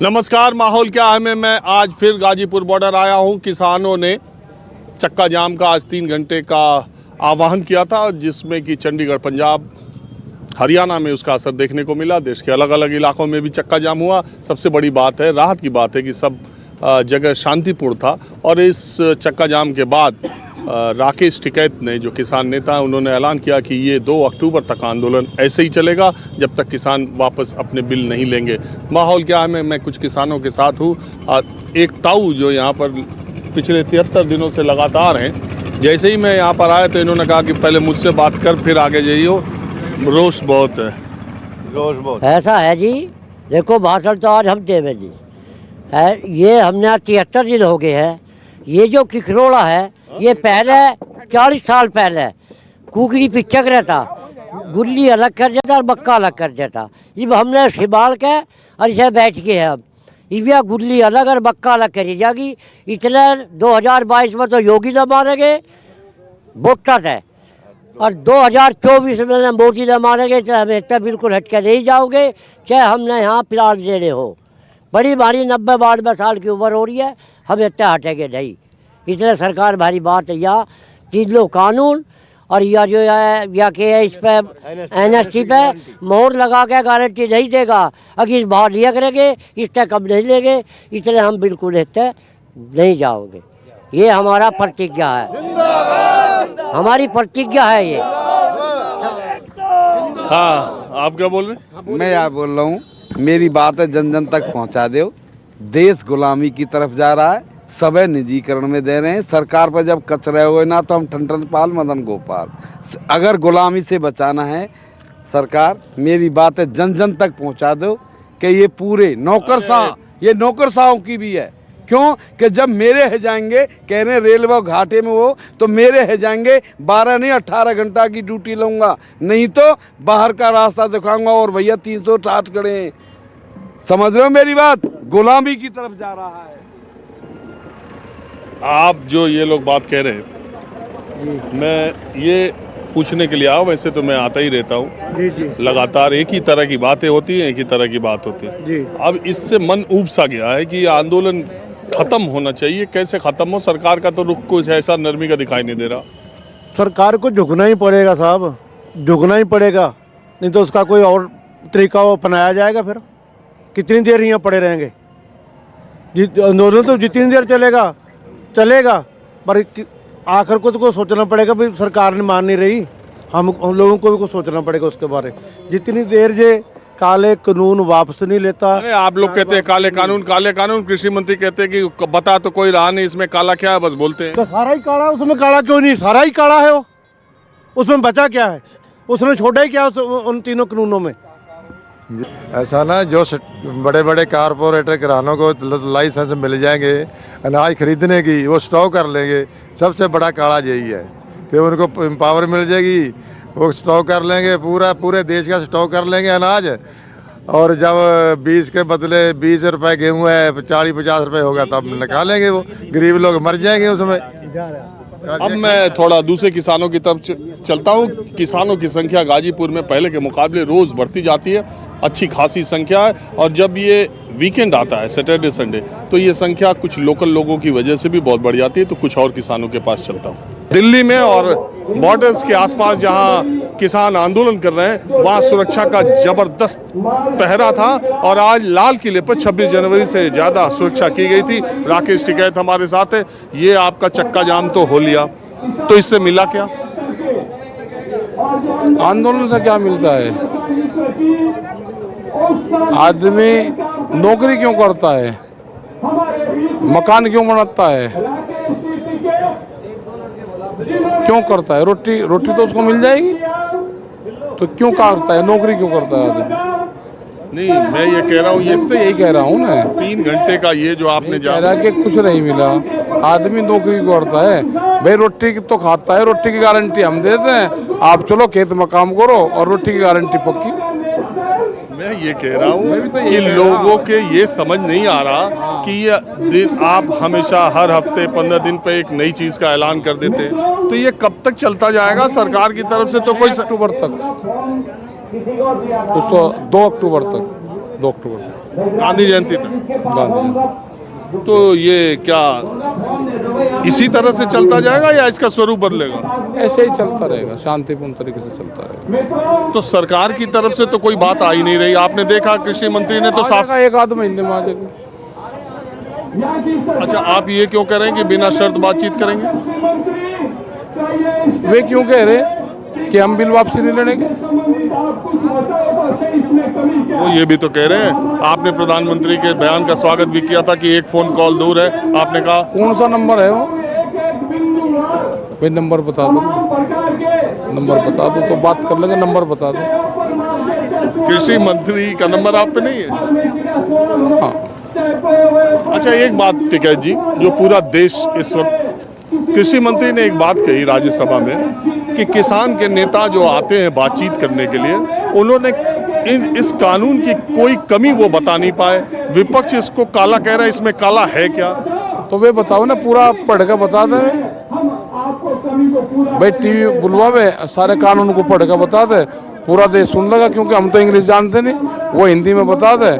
नमस्कार, माहौल क्या है में मैं आज फिर गाजीपुर बॉर्डर आया हूं। किसानों ने चक्का जाम का आज 3 घंटे का आह्वान किया था, जिसमें कि चंडीगढ़, पंजाब, हरियाणा में उसका असर देखने को मिला। देश के अलग अलग इलाकों में भी चक्का जाम हुआ। सबसे बड़ी बात है, राहत की बात है कि सब जगह शांतिपूर्ण था। और इस चक्का जाम के बाद राकेश टिकैत ने, जो किसान नेता हैं, उन्होंने ऐलान किया कि ये 2 अक्टूबर तक आंदोलन ऐसे ही चलेगा जब तक किसान वापस अपने बिल नहीं लेंगे। माहौल क्या है मैं कुछ किसानों के साथ हूँ। एक ताऊ जो यहाँ पर पिछले 73 दिनों से लगातार हैं, जैसे ही मैं यहाँ पर आया तो इन्होंने कहा कि पहले मुझसे बात कर फिर आगे जाइयो, रोष बहुत है। रोष बहुत ऐसा है जी। देखो, भाषण तो आज हम देवे जी है। ये हमने 73 दिन हो गए हैं। ये जो किकरोड़ा है, ये पहले 40 साल पहले कुकरी पिचक रहता, गुल्ली अलग कर देता और बक्का अलग कर देता। अब हमने सिबाल के और इसे बैठ के है। अब इविया गुल्ली अलग और बक्का अलग करी जाएगी। इसलिए 2022 में तो योगी ने मारेंगे वोटा थे, और 2024 में मोदी ने मारेंगे। चाहे हम इतना बिल्कुल हटके नहीं जाओगे, चाहे हमने यहाँ प्लाट दे रहे हो। बड़ी भारी 90-92 साल की उम्र हो रही है, हम इतना हटेंगे नहीं। इसलिए सरकार भारी बात है, या 3 लोग कानून और या जो है या के इस पे NST पे मोहर लगा के गारंटी नहीं देगा। अगर इस बार लिया करेंगे, इससे कम नहीं लेंगे। इसलिए हम बिल्कुल इतने नहीं जाओगे। ये हमारा प्रतिज्ञा है, हमारी प्रतिज्ञा है ये। हाँ, आप क्या बोल रहे हैं? मैं यार बोल रहा हूँ, मेरी बात है जन जन तक पहुँचा दो। देश गुलामी की तरफ जा रहा है, सबे निजीकरण में दे रहे हैं। सरकार पर जब कच रहे हुए ना, तो हम ठन पाल मदन गोपाल। अगर गुलामी से बचाना है सरकार, मेरी बात है जन जन तक पहुंचा दो कि ये पूरे नौकरशाह, ये नौकरशाहों की भी है। क्यों कि जब मेरे है जाएंगे, कह रहे रेलवे घाटे में वो, तो मेरे है जाएंगे 12 नहीं 18 घंटा की ड्यूटी लूँगा, नहीं तो बाहर का रास्ता दिखाऊंगा। और भैया 360 खड़े हैं। समझ रहे हो मेरी बात? गुलामी की तरफ जा रहा है। आप जो ये लोग बात कह रहे हैं, मैं ये पूछने के लिए आया। वैसे तो मैं आता ही रहता हूँ, लगातार एक ही तरह की बातें होती हैं, एक ही तरह की बात होती है। अब इससे मन ऊब सा गया है कि आंदोलन खत्म होना चाहिए। कैसे खत्म हो? सरकार का तो रुख कुछ ऐसा नरमी का दिखाई नहीं दे रहा। सरकार को झुकना ही पड़ेगा साहब, झुकना ही पड़ेगा, नहीं तो उसका कोई और तरीका अपनाया जाएगा। फिर कितनी देर यहाँ पड़े रहेंगे? आंदोलन तो जितनी देर चलेगा, पर आखिर को तो सोचना पड़ेगा। भाई सरकार ने मान नहीं रही, हम लोगों को भी कुछ सोचना पड़ेगा उसके बारे। जितनी देर ये काले कानून वापस नहीं लेता। अरे आप लोग कहते हैं काले कानून, कृषि मंत्री कहते हैं कि बता तो कोई रहा नहीं, इसमें काला क्या है, बस बोलते हैं। तो सारा ही काला, उसमें काला क्यों नहीं? सारा ही काला है वो, उसमें बचा क्या है? उसने छोड़ा ही क्या उन तीनों कानूनों में? ऐसा ना, जो बड़े बड़े कारपोरेटर किरानों को लाइसेंस मिल जाएंगे अनाज खरीदने की, वो स्टॉक कर लेंगे। सबसे बड़ा काला यही है। फिर उनको पावर मिल जाएगी, वो स्टॉक कर लेंगे, पूरे देश का स्टॉक कर लेंगे अनाज। और जब 20 के बदले 20 रुपए गेहूँ है, 40-50 रुपए होगा, तब निकालेंगे। वो गरीब लोग मर जाएंगे उसमें। अब मैं थोड़ा दूसरे किसानों की तरफ चलता हूँ। किसानों की संख्या गाजीपुर में पहले के मुकाबले रोज़ बढ़ती जाती है, अच्छी खासी संख्या है। और जब ये वीकेंड आता है, सैटरडे संडे, तो ये संख्या कुछ लोकल लोगों की वजह से भी बहुत बढ़ जाती है। तो कुछ और किसानों के पास चलता हूँ। दिल्ली में और बॉर्डर्स के आसपास जहाँ किसान आंदोलन कर रहे हैं, वहाँ सुरक्षा का जबरदस्त पहरा था। और आज लाल किले पर 26 जनवरी से ज़्यादा सुरक्षा की गई थी। राकेश टिकैत हमारे साथ है। ये आपका चक्का जाम तो हो लिया, तो इससे मिला क्या? आंदोलन से क्या मिलता है? आदमी नौकरी क्यों करता है? मकान क्यों बनाता है? क्यों करता है? रोटी तो उसको मिल जाएगी, तो क्यों करता है? नौकरी क्यों करता है आदमी? नहीं, मैं ये कह रहा हूँ, ये तो यही कह रहा हूँ ना, 3 घंटे का ये जो आपने कह रहा कि कुछ नहीं मिला। आदमी नौकरी क्यों करता है? भाई रोटी तो खाता है, रोटी की गारंटी हम देते हैं। आप चलो खेत में काम करो और रोटी की गारंटी पक्की। मैं ये कह रहा हूँ कि लोगों के ये समझ नहीं आ रहा कि ये आप हमेशा हर हफ्ते 15 दिन पे एक नई चीज का ऐलान कर देते हैं, तो ये कब तक चलता जाएगा? सरकार की तरफ से तो कोई अक्टूबर तक, उसको 2 अक्टूबर तक 2 अक्टूबर गांधी जयंती तक। गांधी। तो ये क्या इसी तरह से चलता जाएगा या इसका स्वरूप बदलेगा? ऐसे ही चलता रहेगा, शांतिपूर्ण तरीके से चलता रहेगा। तो सरकार की तरफ से तो कोई बात आ ही नहीं रही। आपने देखा कृषि मंत्री ने तो आ साफ। जाएगा, 1 आध महीने में आ जाएगा। अच्छा, आप ये क्यों कह रहे हैं कि बिना शर्त बातचीत करेंगे? वे क्यों कह रहे कि हम बिल वापसी नहीं लड़ेंगे? वो ये भी तो कह रहे हैं, आपने प्रधानमंत्री के बयान का स्वागत भी किया था कि एक फोन कॉल दूर है। आपने कहा कौन सा नंबर है वो? भाई नंबर बता दो, नंबर बता दो तो बात कर लेंगे। नंबर बता दो। कृषि मंत्री का नंबर आप पे नहीं है? हाँ। अच्छा, एक बात टिकैत जी, जो पूरा देश इस वक्त, कृषि मंत्री ने एक बात कही राज्यसभा में कि किसान के नेता जो आते हैं बातचीत करने के लिए, उन्होंने इस कानून की कोई कमी वो बता नहीं पाए। विपक्ष इसको काला कह रहा है, इसमें काला है क्या? तो वे बताओ ना, पूरा पढ़ के बता दे भाई। टीवी बुलवावे, सारे कानून को पढ़ के बता दे, पूरा देश सुन लेगा। क्योंकि हम तो इंग्लिश जानते नहीं, वो हिंदी में बता दे,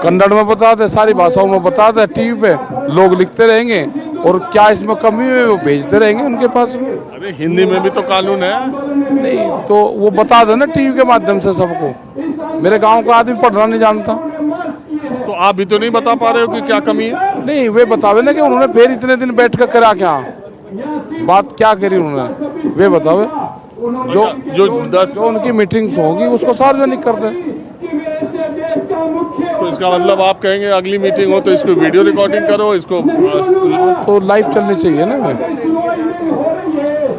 कन्नड़ में बता दे, सारी भाषाओं में बता दे। टीवी पे लोग लिखते रहेंगे और क्या इसमें कमी है वो भेजते रहेंगे उनके पास में। अरे हिंदी में भी तो कानून है। नहीं तो वो बता दे ना टीवी के माध्यम से सबको। मेरे गांव का आदमी पढ़ना नहीं जानता। तो आप भी तो नहीं बता पा रहे हो कि क्या कमी है? नहीं, वे बतावे ना कि उन्होंने फिर इतने दिन बैठ कर करा क्या, बात क्या करी उन्होंने, वे बतावे। जो उनकी मीटिंग्स होगी उसको सार्वजनिक कर दे। तो इसका मतलब आप कहेंगे अगली मीटिंग हो तो इसको वीडियो रिकॉर्डिंग करो, इसको तो लाइव चलनी चाहिए ना। मैं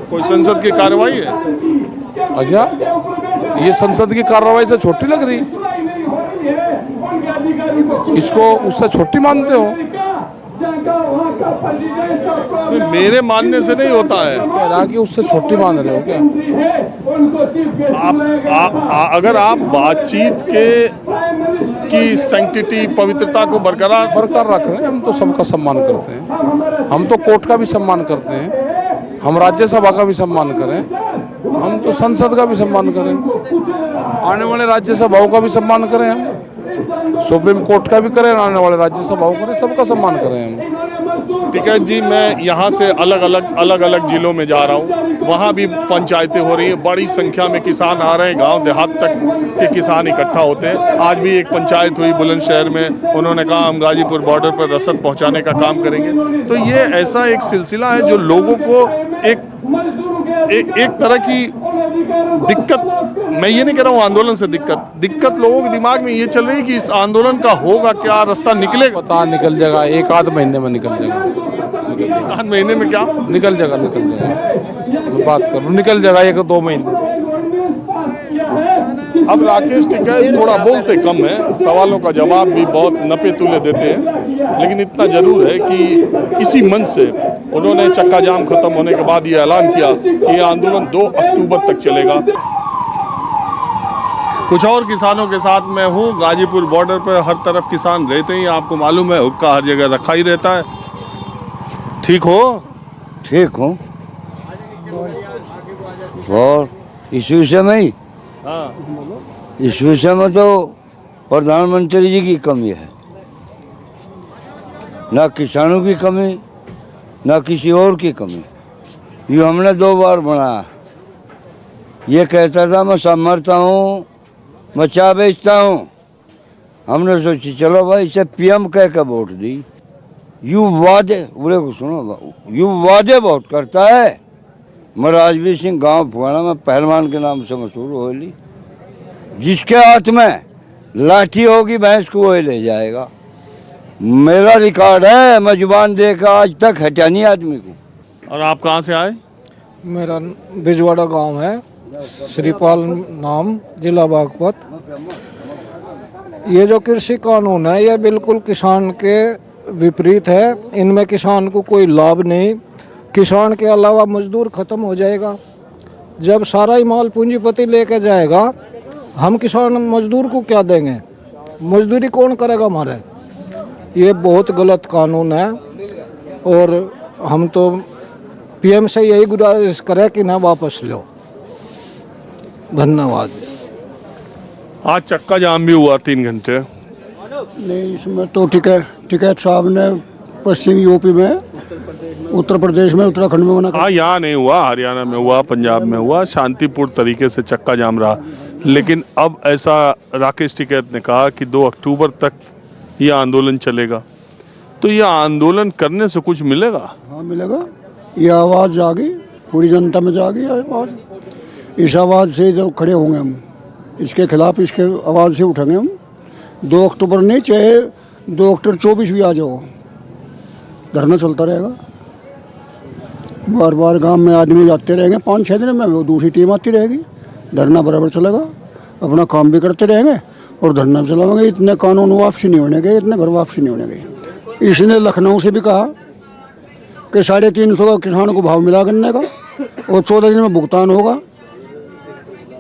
कोई संसद की कार्रवाई है? अच्छा, ये संसद की कार्रवाई से छोटी लग रही, इसको उससे छोटी मानते हो? मेरे मानने से नहीं होता है। कह रहा कि उससे छोटी मान रहे हो क्या? अगर आप बातचीत की सैंक्टिटी, पवित्रता को बरकरार रख रहे हैं, हम तो सबका सम्मान करते हैं। हम तो कोर्ट का भी सम्मान करते हैं, हम राज्यसभा का भी सम्मान करें, हम तो संसद का भी सम्मान करें, आने वाले राज्यसभाओं का भी सम्मान करें, हम सुप्रीम कोर्ट का भी करें, आने वाले राज्यसभाओं करें, सबका सम्मान करें हम। टिकैत जी, मैं यहाँ से अलग अलग जिलों में जा रहा हूँ, वहाँ भी पंचायतें हो रही हैं, बड़ी संख्या में किसान आ रहे हैं, गांव देहात तक के किसान इकट्ठा होते हैं। आज भी एक पंचायत हुई बुलंदशहर में, उन्होंने कहा हम गाजीपुर बॉर्डर पर रसद पहुँचाने का काम करेंगे। तो ये ऐसा एक सिलसिला है जो लोगों को एक तरह की दिक्कत, मैं ये नहीं कह रहा हूँ आंदोलन से दिक्कत लोगों के दिमाग में ये चल रही है कि इस आंदोलन का होगा क्या, रास्ता निकलेगा? पता निकल जाएगा, 1 आध महीने में निकल जाएगा। 1 महीने में क्या निकल जाएगा? मैं बात करूँ, निकल जाएगा 1-2 महीने। अब राकेश टिकैत थोड़ा बोलते कम है, सवालों का जवाब भी बहुत नपे तुले देते हैं, लेकिन इतना जरूर है कि इसी मंच से उन्होंने चक्का जाम खत्म होने के बाद ये ऐलान किया कि ये आंदोलन 2 अक्टूबर तक चलेगा। कुछ और किसानों के साथ मैं हूँ। गाजीपुर बॉर्डर पर हर तरफ किसान रहते हैं, आपको मालूम है, हुक्का हर जगह रखा ही रहता है। ठीक हो? ठीक हूँ। और इस विषय में ही, इस विषय में तो प्रधानमंत्री जी की कमी है, ना किसानों की कमी, ना किसी और की कमी। ये हमने 2 बार बनाया। ये कहता था मैं समझता हूँ, मैं चाय बेचता हूँ। हमने सोची चलो भाई इसे पीएम कह के वोट दी। यू वादे, बोले को सुनो, यू वादे बहुत करता है। मैं राजवीर सिंह गांव फुआना में पहलवान के नाम से मशहूर होली, जिसके हाथ में लाठी होगी भैंस को वही ले जाएगा। मेरा रिकॉर्ड है, मैं जुबान देकर आज तक हटा नहीं आदमी को। और आप कहाँ से आए? मेरा बिजवाड़ा गांव है, श्रीपाल नाम, जिला बागपत। ये जो कृषि कानून है ये बिल्कुल किसान के विपरीत है। इनमें किसान को कोई लाभ नहीं, किसान के अलावा मजदूर ख़त्म हो जाएगा। जब सारा ही माल पूंजीपति लेके जाएगा, हम किसान मजदूर को क्या देंगे? मजदूरी कौन करेगा हमारे? ये बहुत गलत कानून है और हम तो पीएम से यही गुजारिश करें कि ना वापस लो। धन्यवाद। आज चक्का जाम भी हुआ 3 घंटे। नहीं, इसमें तो टिकैत साहब ने पश्चिमी यूपी में, उत्तर प्रदेश में, उत्तराखंड में होना। हाँ, यहाँ नहीं हुआ, हरियाणा में हुआ, पंजाब में हुआ, शांतिपूर्ण तरीके से चक्का जाम रहा। लेकिन अब ऐसा राकेश टिकैत ने कहा कि 2 अक्टूबर तक ये आंदोलन चलेगा, तो ये आंदोलन करने से कुछ मिलेगा? हाँ मिलेगा, ये आवाज़ जागी, पूरी जनता में जागी आवाज़। इस आवाज़ से जो खड़े होंगे हम, इसके खिलाफ, इसके आवाज़ से उठेंगे हम। 2 अक्टूबर नहीं, चाहे 2 अक्टूबर 24 भी आ जाओ, धरना चलता रहेगा। बार बार गांव में आदमी जाते रहेंगे, 5-6 दिन में वो दूसरी टीम आती रहेगी, धरना बराबर चलेगा, अपना काम भी करते रहेंगे और धरना भी चलाएंगे। इतने कानून वापसी नहीं होने गए, इतने घर वापसी नहीं होने गए। इसने लखनऊ से भी कहा कि 350 का किसानों को भाव मिला गन्ने का और 14 दिन में भुगतान होगा।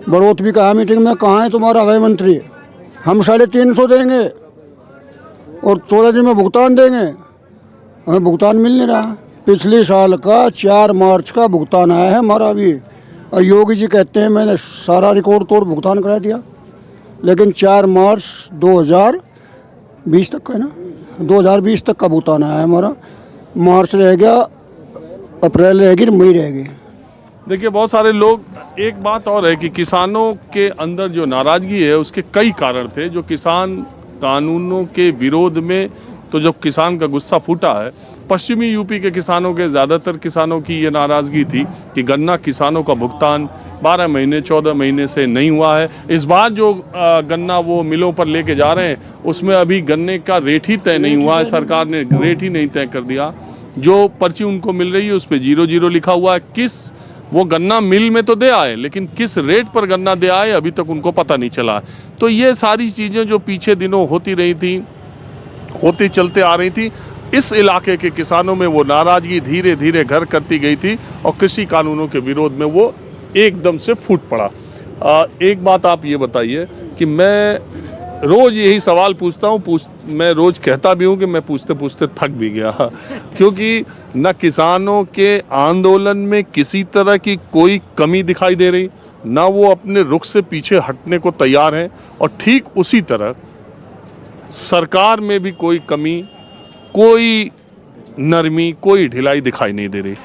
बड़ौत भी कहा मीटिंग में, कहाँ है तुम्हारा हवाई मंत्री? हम 350 देंगे और 14 दिन में भुगतान देंगे, हमें भुगतान मिल नहीं रहा। पिछले साल का 4 मार्च का भुगतान आया है हमारा अभी, और योगी जी कहते हैं मैंने सारा रिकॉर्ड तोड़ भुगतान करा दिया, लेकिन 4 मार्च 2020 तक का है ना, 2020 तक का भुगतान आया है हमारा। मार्च रह गया, अप्रैल रहेगी, मई रहेगी। देखिए, बहुत सारे लोग, एक बात और है कि किसानों के अंदर जो नाराजगी है उसके कई कारण थे। जो किसान कानूनों के विरोध में, तो जब किसान का गुस्सा फूटा है, पश्चिमी यूपी के किसानों के, ज़्यादातर किसानों की ये नाराज़गी थी कि गन्ना किसानों का भुगतान 12 महीने 14 महीने से नहीं हुआ है। इस बार जो गन्ना वो मिलों पर लेके जा रहे हैं, उसमें अभी गन्ने का रेट ही तय नहीं हुआ है, सरकार ने रेट ही नहीं तय कर दिया। जो पर्ची उनको मिल रही है उस पर 0-0 लिखा हुआ है। किस वो गन्ना मिल में तो दे आए, लेकिन किस रेट पर गन्ना दे आए अभी तक उनको पता नहीं चला। तो ये सारी चीज़ें जो पीछे दिनों होती रही थी, होती चलते आ रही थी, इस इलाके के किसानों में वो नाराज़गी धीरे धीरे घर करती गई थी और कृषि कानूनों के विरोध में वो एकदम से फूट पड़ा। एक बात आप ये बताइए कि मैं रोज़ यही सवाल पूछता हूँ, मैं रोज़ कहता भी हूँ कि मैं पूछते पूछते थक भी गया, क्योंकि न किसानों के आंदोलन में किसी तरह की कोई कमी दिखाई दे रही, ना वो अपने रुख से पीछे हटने को तैयार हैं, और ठीक उसी तरह सरकार में भी कोई कमी, कोई नरमी, कोई ढिलाई दिखाई नहीं दे रही।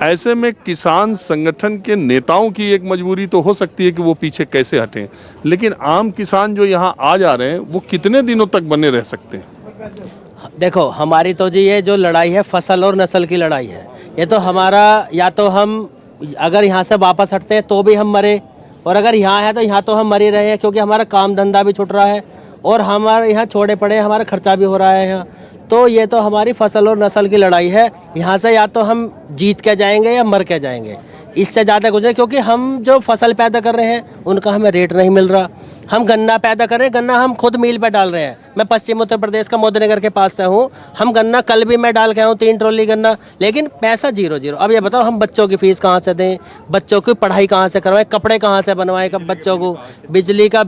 ऐसे में किसान संगठन के नेताओं की एक मजबूरी तो हो सकती है कि वो पीछे कैसे हटें, लेकिन आम किसान जो यहाँ आ जा रहे हैं वो कितने दिनों तक बने रह सकते हैं? देखो, हमारी तो जी ये जो लड़ाई है फसल और नस्ल की लड़ाई है। ये तो हमारा, या तो हम अगर यहाँ से वापस हटते हैं तो भी हम मरे, और अगर यहाँ है तो यहाँ तो हम मर ही रहे हैं, क्योंकि हमारा काम धंधा भी छूट रहा है और हमारे यहाँ छोड़े पड़े, हमारा खर्चा भी हो रहा है यहाँ। तो ये तो हमारी फसल और नस्ल की लड़ाई है। यहाँ से या तो हम जीत के जाएंगे या मर के जाएंगे, इससे ज़्यादा कुछ नहीं, क्योंकि हम जो फसल पैदा कर रहे हैं उनका हमें रेट नहीं मिल रहा। हम गन्ना पैदा कर रहे हैं, गन्ना हम खुद मिल पे डाल रहे हैं। मैं पश्चिम उत्तर प्रदेश का मोदीनगर के पास से हूँ, हम गन्ना कल भी मैं डाल के आया हूँ 3 ट्रॉली गन्ना, लेकिन पैसा 0-0। अब ये बताओ हम बच्चों की फीस कहाँ से दें, बच्चों की पढ़ाई कहाँ से करवाएं, कपड़े कहाँ से बनवाएं कब बच्चों को, बिजली के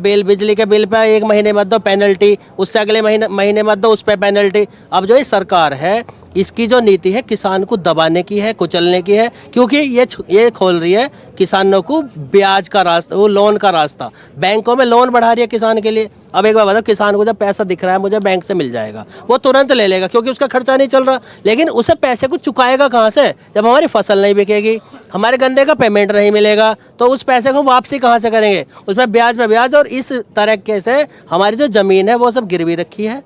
बिल पे 1 महीने मत दो पेनल्टी, उससे अगले महीने मत दो, उस पर पेनल्टी। अब जो ये सरकार है, इसकी जो नीति है किसान को दबाने की है, कुचलने की है, क्योंकि ये खोल रही है किसानों को ब्याज का रास्ता, वो लोन का रास्ता, बैंकों में लोन बढ़ा रही है किसान के लिए। अब एक बार बताओ, किसान को जब पैसा दिख रहा है मुझे बैंक से मिल जाएगा, वो तुरंत ले लेगा क्योंकि उसका खर्चा नहीं चल रहा, लेकिन उसे पैसे को चुकाएगा कहाँ से जब हमारी फसल नहीं बिकेगी, हमारे गन्ने का पेमेंट नहीं मिलेगा, तो उस पैसे को वापसी कहाँ से करेंगे? उसमें ब्याज पे ब्याज। और इस तरीके से हमारी जो ज़मीन है वो सब गिरवी रखी है,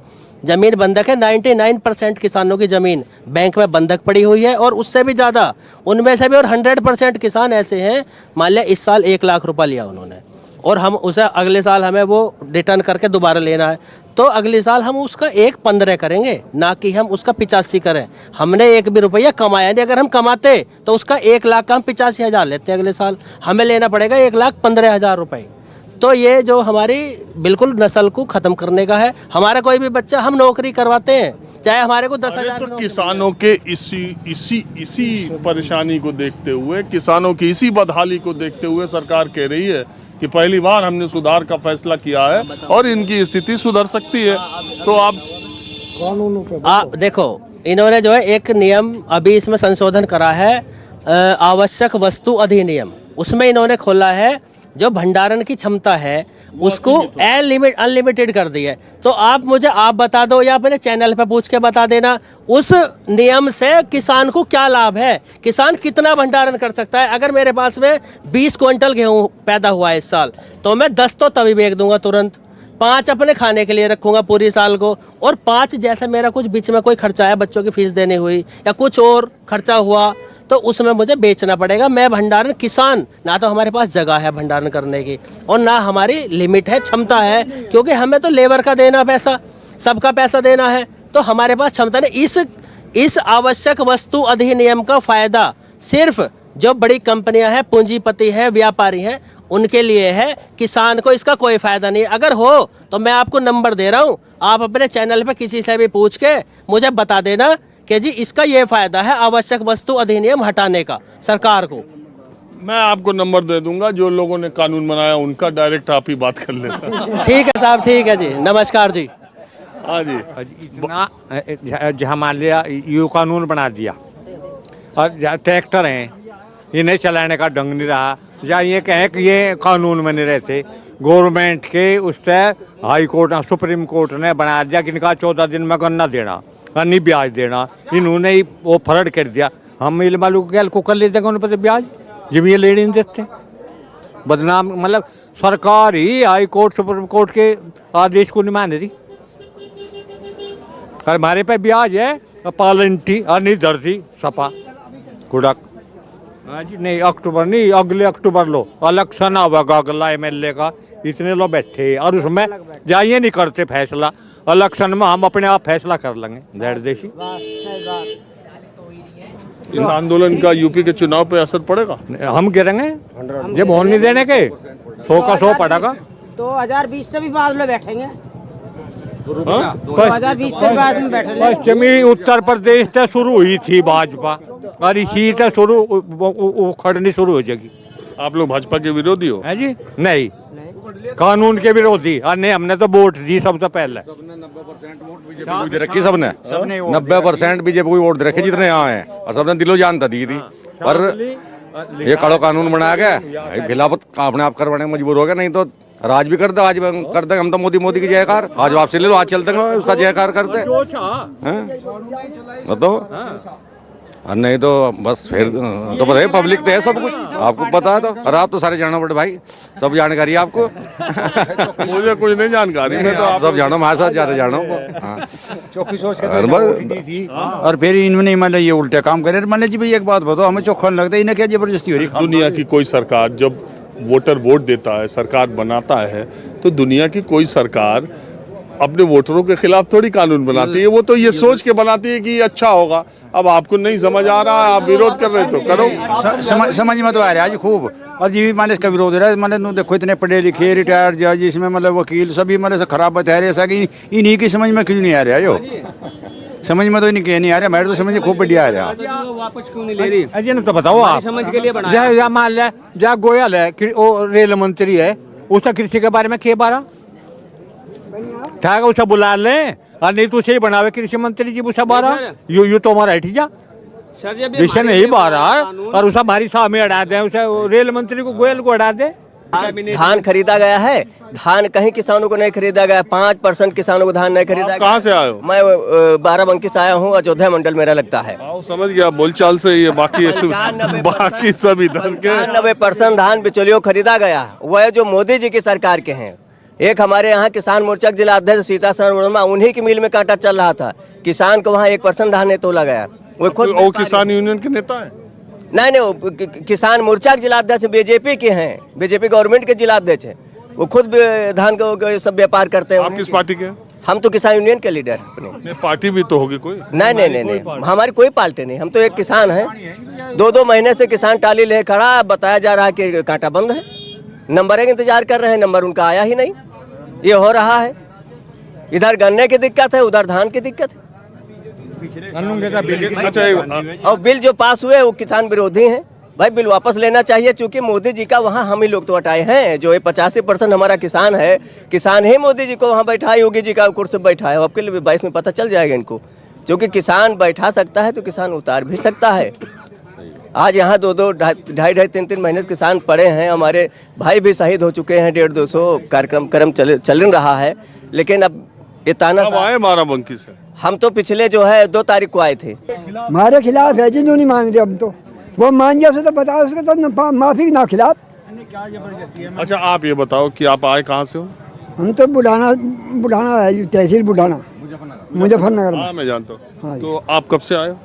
ज़मीन बंधक है। 99% किसानों की ज़मीन बैंक में बंधक पड़ी हुई है, और उससे भी ज़्यादा उनमें से भी, और 100% किसान ऐसे हैं, मान लिया इस साल 1 लाख रुपया लिया उन्होंने, और हम उसे अगले साल हमें वो रिटर्न करके दोबारा लेना है, तो अगले साल हम उसका 1.15 करेंगे, ना कि हम उसका 85 करें। हमने 1 भी रुपया कमाया नहीं, अगर हम कमाते तो उसका 1 लाख का हम 85,000 लेते हैं, अगले साल हमें लेना पड़ेगा 1,15,000 रुपये। तो ये जो हमारी बिल्कुल नस्ल को ख़त्म करने का है। हमारा कोई भी बच्चा हम नौकरी करवाते हैं, चाहे हमारे को 10,000। तो किसानों के इसी परेशानी को देखते हुए, किसानों की इसी बदहाली को देखते हुए सरकार कह रही है कि पहली बार हमने सुधार का फैसला किया है और इनकी स्थिति सुधर सकती है। तो आप देखो, इन्होंने जो है एक नियम अभी इसमें संशोधन करा है, आवश्यक वस्तु अधिनियम, उसमें इन्होंने खोला है जो भंडारण की क्षमता है उसको अनलिमिटेड कर दी है। तो आप बता दो या अपने चैनल पे पूछ के बता देना, उस नियम से किसान को क्या लाभ है, किसान कितना भंडारण कर सकता है। अगर मेरे पास में 20 क्विंटल गेहूं पैदा हुआ है इस साल, तो मैं 10 तो तभी बेच दूंगा तुरंत, 5 अपने खाने के लिए रखूंगा पूरी साल को, और 5 जैसे मेरा कुछ बीच में कोई खर्चा है, बच्चों की फीस देनी हुई या कुछ और खर्चा हुआ, तो उसमें मुझे बेचना पड़ेगा। मैं भंडारण किसान, ना तो हमारे पास जगह है भंडारण करने की और ना हमारी लिमिट है, क्षमता है, क्योंकि हमें तो लेबर का देना पैसा, सबका पैसा देना है, तो हमारे पास क्षमता नहीं। इस आवश्यक वस्तु अधिनियम का फायदा सिर्फ जो बड़ी कंपनियां हैं, पूंजीपति हैं, व्यापारी हैं, उनके लिए है, किसान को इसका कोई फायदा नहीं। अगर हो तो मैं आपको नंबर दे रहा हूं, आप अपने चैनल पे किसी से भी पूछ के मुझे बता देना कि जी इसका ये फायदा है आवश्यक वस्तु अधिनियम हटाने का सरकार को। मैं आपको नंबर दे दूंगा, जो लोगों ने कानून बनाया उनका, डायरेक्ट आप ही बात कर लेना। ठीक है साहब, ठीक है जी, नमस्कार जी। हाँ जी, इतना मान लिया यू कानून बना दिया और ट्रैक्टर हैं, इन्हें चलाने का ढंग नहीं रहा, या ये कहें कि ये कानून में नहीं रहते। गवर्नमेंट के उससे हाई कोर्ट, सुप्रीम कोर्ट ने बना दिया कि इनका 14 दिन में गन्ना देना, नहीं ब्याज देना, इन्होंने ही वो फरड कर दिया। हम मिल मालूम गैल को कर लेते उन्हें पता ब्याज, जब ये लेने नहीं देते, बदनाम। मतलब सरकार ही हाई कोर्ट सुप्रीम कोर्ट के आदेश को नहीं मान रही। और हमारे पे ब्याज है पालंटी और नहीं धरती सपा कुड़क। हाँ जी, नहीं अक्टूबर नहीं, अगले अक्टूबर लो इलेक्शन आवेगा अगला एमएलए का, इतने लोग बैठे और उसमें जाइए नहीं करते फैसला, इलेक्शन में हम अपने आप फैसला कर लेंगे। देशी इस आंदोलन का यूपी के चुनाव पे असर पड़ेगा? हम गिरेंगे जब होने नहीं देने के, 100 का 100 पड़ेगा। 2020 से भी बाद में बैठेंगे, 2020 से बाद में बैठेंगे। पश्चिमी उत्तर प्रदेश से शुरू हुई थी भाजपा और इसी से शुरू उखड़नी शुरू हो जाएगी। आप लोग भाजपा के विरोधी हो? है जी, नहीं कानून के विरोधी। और नहीं, हमने तो वोट दी सबसे पहले। 90% दे रखी सबने 90% बीजेपी को वोट दे रखे जितने यहाँ हैं, और सबने दिलो जान दी थी। पर ये कड़ो कानून बना गया, खिलाफत अपने आप करवाने में मजबूर हो गया। नहीं तो राज भी कर दे, आज कर दे। हम तो मोदी की जयकार, आज वापसी ले लो, आज चलते हैं उसका जयकार करते तो। नहीं तो बस फिर तो पता है, पब्लिक तो है सब कुछ, आपको पता है। तो और आप तो सारे जानो बड़े भाई, सब जानकारी है आपको। मुझे कुछ नहीं जानकारी, मैं तो आप सब जानो, हमारे साथ ज्यादा जानो। चौकी सोच के और फिर इन्होंने मतलब ये उल्टे काम करे। मान लीजिए भाई एक बात बताओ, हमें चौखा लगता है, इन्हें क्या जबरदस्ती हो रही है? दुनिया की कोई सरकार जब वोटर वोट देता है, सरकार बनाता है, तो दुनिया की कोई सरकार अपने वोटरों के खिलाफ थोड़ी कानून बनाती है। वो तो ये सोच के बनाती है कि ये अच्छा होगा। अब आपको नहीं समझ आ रहा है, आप विरोध कर रहे तो करो। समझ में तो आ रहा है आज खूब, और जी भी मान इसका विरोध हो रहा है। मतलब देखो इतने पढ़े लिखे रिटायर्ड जज, इसमें मतलब वकील सभी मतलब खराब बता रहे, ऐसा कि इन्हीं की समझ में क्यों नहीं आ रहा है? यो समझ में तो इन्हीं नहीं आ रहा, मेरे तो समझ खूब बढ़िया आ रहा। वापस क्यों नहीं ले रही? अजय तो बताओ आप, समझ के लिए बनाया। मान लिया जहाँ गोयल है, रेल मंत्री है, उसका कृषि के बारे में क्या बारा क्या उसे बुला लें, और नहीं तो उसे ही बनावे कृषि मंत्री जी उसे बारा। यू तो हमारा हटी जा विषय नहीं बारा, और उसे हमारी सामने अड़ा दे, उसे रेल मंत्री को गोयल को अड़ा दे। धान खरीदा गया है, धान कहीं किसानों को नहीं खरीदा गया, 5% किसानों को धान नहीं खरीदा गया। कहाँ से आए हो? मैं बाराबंकी से आया हूँ, अयोध्या मंडल मेरा लगता है। समझ गया, बोलचाल से ये बाकी सब इधर के 90% धान बिचौलियों खरीदा गया। वह जो मोदी जी की सरकार के हैं। एक हमारे यहाँ किसान मोर्चा जिला अध्यक्ष सीतासरण वर्मा, उन्हीं की मिल में कांटा चल रहा था, किसान को वहाँ 1% धान नहीं तोला गया। वो खुद किसान यूनियन के नेता है? नहीं, किसान मोर्चा के जिला अध्यक्ष बीजेपी के हैं, बीजेपी गवर्नमेंट के जिला अध्यक्ष हैं। वो खुद धान का सब व्यापार करते हैं। आप किस पार्टी के? हम तो किसान यूनियन के लीडर अपने। पार्टी भी तो होगी कोई? नहीं, हमारी कोई पार्टी नहीं, हम तो एक किसान हैं। 2 महीने से किसान टाली ले खड़ा, बताया जा रहा है कि कांटा बंद है, नंबर का इंतजार कर रहे हैं, नंबर उनका आया ही नहीं। ये हो रहा है, इधर गन्ने की दिक्कत है, उधर धान की दिक्कत है। और बिल जो पास हुए वो किसान विरोधी हैं। भाई बिल वापस लेना चाहिए, क्योंकि मोदी जी का वहाँ हम ही लोग तो हटाए हैं। जो ये 85% हमारा किसान है, किसान ही मोदी जी को वहाँ बैठाए, योगी जी का कुर्सी बैठाए। आपके लिए 22 में पता चल जाएगा इनको, क्योंकि किसान बैठा सकता है तो किसान उतार भी सकता है। आज यहाँ 2-2 ढाई 3-3 महीने से किसान पड़े हैं। हमारे भाई भी शहीद हो चुके हैं। 150-200 कार्यक्रम चल रहा है। लेकिन अब ये ताना आए बाराबंकी से हम तो पिछले जो है 2 तारीख को आए थे। हमारे खिलाफ है जी, जो नहीं मान रहे। अब तो वो मान जाए तो बताओ, उसका तो माफी ना खिलाफ। अच्छा आप ये बताओ कि आप आए कहाँ से हो? हम तो बुढ़ाना है, तहसील बुढ़ाना, मुजफ्फरनगर में। हाँ मैं जानता हाँ हूँ। जी। तो आप कब से आए हो?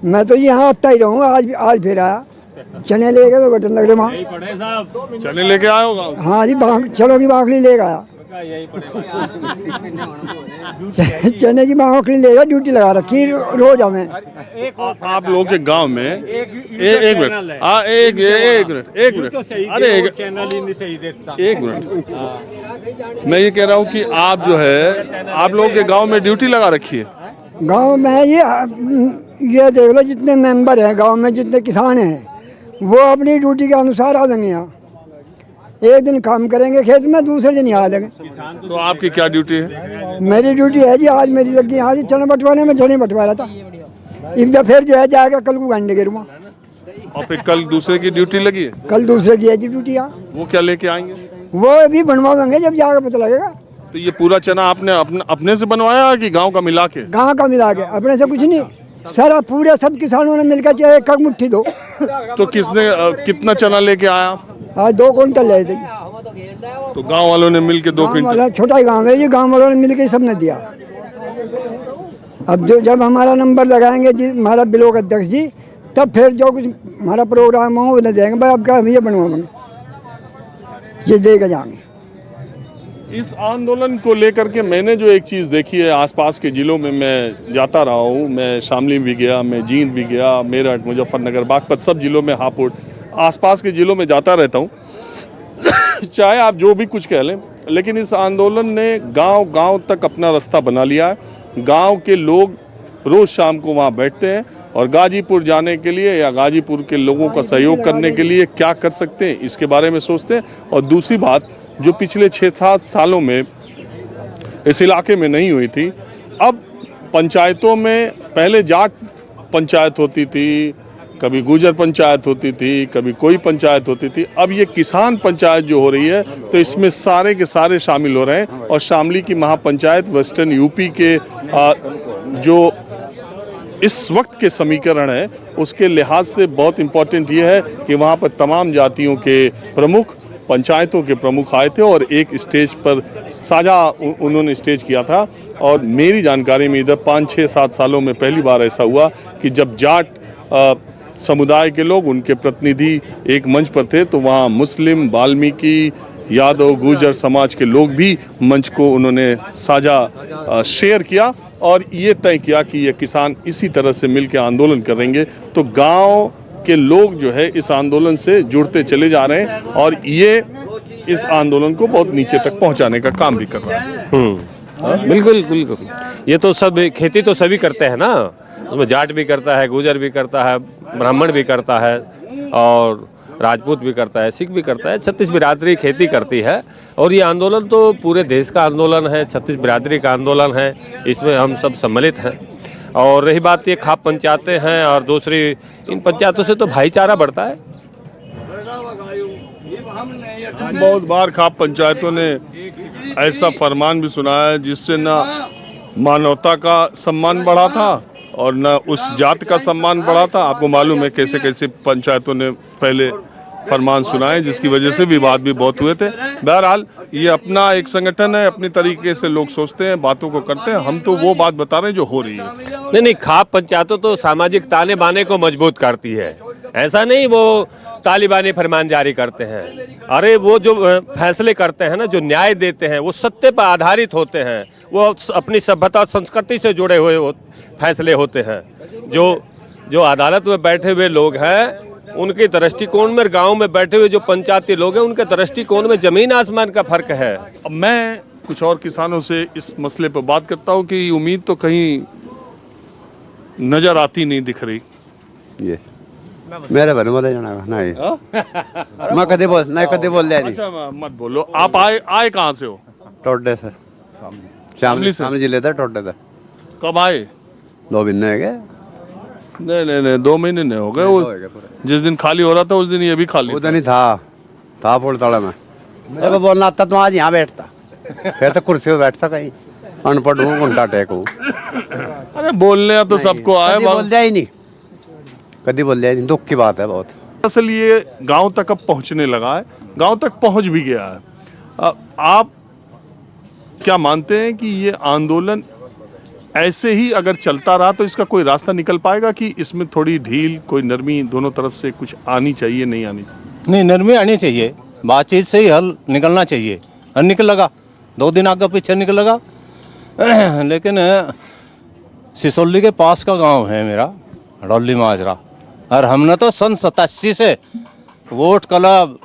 मैं तो यहाँ आता ही रहूँगा। आज फिर आया, चने ले गए बटन लग रहे वहाँ। चने लेके आए हो गाँव? हाँ जी, चलो की बाखली ले गया। चने की बाखली ले गया, ड्यूटी लगा रखी रोज हमें। आप लोगों के गांव में एक मिनट अरे एक मिनट, मैं ये कह रहा हूँ कि आप जो है आप लोगों के गांव में ड्यूटी लगा रखी है। गांव में ये देख लो, जितने मेंबर हैं गांव में, जितने किसान हैं, वो अपनी ड्यूटी के अनुसार आ जाएंगे। यहाँ एक दिन काम करेंगे खेत में, दूसरे दिन यहाँ आ जाएंगे। तो आपकी क्या ड्यूटी है? मेरी ड्यूटी है जी, आज मेरी लगी यहाँ से चने बंटवाने में, चने बंटवा रहा था। एक फिर जो है जाएगा कल को गंडे गिरूँगा। और फिर कल दूसरे की ड्यूटी लगी है? कल दूसरे की है जी ड्यूटी यहाँ। वो क्या लेके आएंगे? वो भी बनवाएंगे जब जाकर पता लगेगा। तो ये पूरा चना आपने अपने से बनवाया कि गांव का मिला के? गाँव का मिला के, अपने से कुछ नहीं। सारा पूरे सब किसानों ने मिलकर चाहे एक मुट्ठी दो। तो किसने कितना चना लेके आया? आज 2 कुंटल ले थे। तो गांव वालों ने मिलके 2 क्विंटल? छोटा ही गांव है ये, गांव वालों ने मिलकर सबने दिया। अब जब हमारा नंबर लगाएंगे जी, हमारा ब्लॉक अध्यक्ष जी, तब फिर जो कुछ हमारा प्रोग्राम हो उन्हें देंगे। भाई अब क्या हम ये बनवाएंगे, ये देकर जाएंगे। इस आंदोलन को लेकर के मैंने जो एक चीज़ देखी है, आसपास के ज़िलों में मैं जाता रहा हूँ। मैं शामली भी गया, मैं जींद भी गया, मेरठ, मुजफ्फरनगर, बागपत, सब ज़िलों में, हापुड़, आसपास के ज़िलों में जाता रहता हूँ। चाहे आप जो भी कुछ कह लें, लेकिन इस आंदोलन ने गांव-गांव तक अपना रास्ता बना लिया है। गांव के लोग रोज़ शाम को वहाँ बैठते हैं और गाजीपुर जाने के लिए या गाजीपुर के लोगों का सहयोग करने के लिए क्या कर सकते हैं इसके बारे में सोचते हैं। और दूसरी बात, जो पिछले 6-7 सालों में इस इलाके में नहीं हुई थी, अब पंचायतों में पहले जाट पंचायत होती थी, कभी गुजर पंचायत होती थी, कभी कोई पंचायत होती थी। अब ये किसान पंचायत जो हो रही है, तो इसमें सारे के सारे शामिल हो रहे हैं। और शामली की महापंचायत वेस्टर्न यूपी के जो इस वक्त के समीकरण है, उसके लिहाज से बहुत इम्पोर्टेंट ये है कि वहाँ पर तमाम जातियों के प्रमुख, पंचायतों के प्रमुख आए थे और एक स्टेज पर साझा उन्होंने स्टेज किया था। और मेरी जानकारी में इधर 5-6-7 सालों में पहली बार ऐसा हुआ कि जब जाट समुदाय के लोग, उनके प्रतिनिधि एक मंच पर थे, तो वहाँ मुस्लिम, वाल्मीकि, यादव, गुर्जर समाज के लोग भी मंच को उन्होंने साझा शेयर किया और ये तय किया कि ये किसान इसी तरह से मिलकर आंदोलन करेंगे। तो गांव के लोग जो है इस आंदोलन से जुड़ते चले जा रहे हैं और ये इस आंदोलन को बहुत नीचे तक पहुंचाने का काम भी कर रहा है। बिल्कुल बिल्कुल। ये तो सब खेती तो सभी करते हैं ना, उसमें जाट भी करता है, गुजर भी करता है, ब्राह्मण भी करता है और राजपूत भी करता है, सिख भी करता है। 36 बिरादरी खेती करती है और ये आंदोलन तो पूरे देश का आंदोलन है, 36 बिरादरी का आंदोलन है, इसमें हम सब सम्मिलित हैं। और रही बात ये खाप पंचायतें हैं और दूसरी इन पंचायतों से तो भाईचारा बढ़ता है। बहुत बार खाप पंचायतों ने ऐसा फरमान भी सुनाया है जिससे ना मानवता का सम्मान बढ़ा था और न उस जात का सम्मान बढ़ा था। आपको मालूम है कैसे कैसे पंचायतों ने पहले फरमान सुनाए, जिसकी वजह से विवाद भी बहुत हुए थे। बहरहाल ये अपना एक संगठन है, अपनी तरीके से लोग सोचते हैं, बातों को करते हैं। हम तो वो बात बता रहे हैं जो हो रही है। नहीं, खाप पंचायतों तो सामाजिक ताने बाने को मजबूत करती है, ऐसा नहीं वो तालिबानी फरमान जारी करते हैं। अरे वो जो फैसले करते हैं ना, जो न्याय देते हैं, वो सत्य पर आधारित होते हैं, वो अपनी सभ्यता और संस्कृति से जुड़े हुए फैसले होते हैं। जो अदालत में बैठे हुए लोग हैं, उनके दृष्टिकोण में, गांव में बैठे हुए जो पंचायती लोग हैं, उनके दृष्टिकोण में जमीन आसमान का फर्क है। अब मैं कुछ और किसानों से इस मसले पर बात करता हूँ कि उम्मीद तो कहीं नजर आती नहीं दिख रही। ये मेरे भर बोले जाना नहीं मैं कदे बोल ले। अच्छा मत बोलो। आप आए कहाँ से हो? टोडे से, शामली जिले था, टोडे था। कब आए? 2 महीने है। नहीं 2 महीने नहीं हो गए। वो जिस दिन खाली हो रहा था उस दिन ये भी खाली उधर नहीं था फुलताड़ा में। जब बोलना आता तो आज यहाँ बैठता, फिर तो कुर्सी पे बैठता कहीं, अनपढ़ हूँ घंटा टेक हूँ। अरे बोलने तो सबको आए, बोल जाए नहीं, कभी बोल जाए नहीं, दुख की बात है बहुत। असल ये गांव तक अब पहुंचने लगा है, गांव तक पहुंच भी गया है। आप क्या मानते हैं कि ये आंदोलन ऐसे ही अगर चलता रहा तो इसका कोई रास्ता निकल पाएगा कि इसमें थोड़ी ढील, कोई नरमी दोनों तरफ से कुछ आनी चाहिए, नहीं आनी चाहिए? नहीं, नरमी आनी चाहिए, बातचीत से ही हल निकलना चाहिए। और निकल लगा, 2 दिन आगे पीछे निकल लगा। लेकिन सिसोली के पास का गांव है मेरा डोली माजरा, और हमने तो सन 87 से वोट क्लब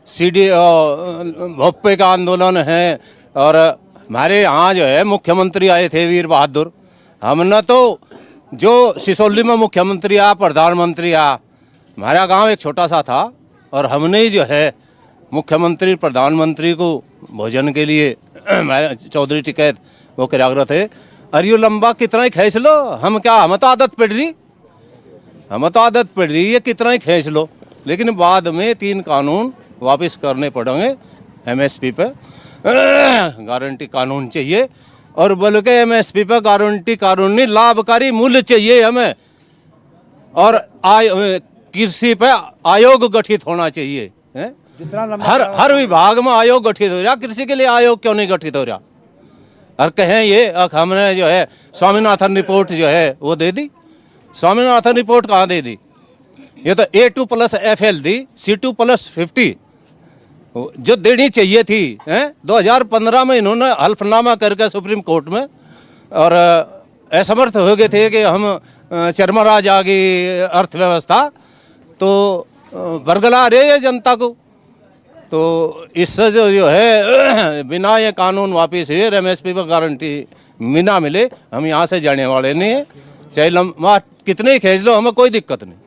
CD भोप्पे का आंदोलन है। और हमारे यहाँ जो है मुख्यमंत्री आए थे वीर बहादुर, हमने तो जो सिसोली में मुख्यमंत्री आ, प्रधानमंत्री आ, हमारा गांव एक छोटा सा था और हमने ही जो है मुख्यमंत्री प्रधानमंत्री को भोजन के लिए हमारे चौधरी टिकैत वो किराग्रह थे। और ये लंबा कितना ही खींच लो, हम क्या, हमें तो आदत पड़ रही है कितना ही खींच लो। लेकिन बाद में 3 कानून वापस करने पड़ेंगे MSP पे, गारंटी कानून चाहिए। और बल्कि MSP पे गारंटी कानून नहीं, लाभकारी मूल्य चाहिए हमें। और कृषि पे आयोग गठित होना चाहिए। हर विभाग में आयोग गठित हो रहा, कृषि के लिए आयोग क्यों नहीं गठित हो रहा? और कहें ये हमने जो है स्वामीनाथन रिपोर्ट जो है वो दे दी, स्वामीनाथन रिपोर्ट कहाँ दे दी? ये तो A2+ FL दी, C2+50 जो देनी चाहिए थी। 2015 में इन्होंने हल्फनामा करके सुप्रीम कोर्ट में, और असमर्थ हो गए थे कि हम चरमराज आ गई अर्थव्यवस्था, तो बरगला रहे है जनता को। तो इससे जो है बिना ये कानून वापस हुए, MSP पर गारंटी बिना मिले, हम यहाँ से जाने वाले नहीं है। चाहे लम्बा कितने ही खींच लो, हमें कोई दिक्कत नहीं।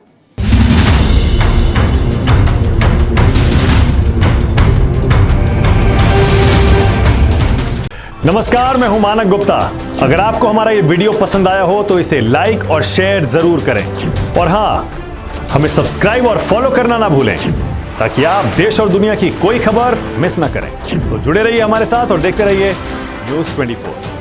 नमस्कार, मैं हूं मानक गुप्ता। अगर आपको हमारा ये वीडियो पसंद आया हो तो इसे लाइक और शेयर जरूर करें, और हाँ, हमें सब्सक्राइब और फॉलो करना ना भूलें ताकि आप देश और दुनिया की कोई खबर मिस ना करें। तो जुड़े रहिए हमारे साथ और देखते रहिए News 24।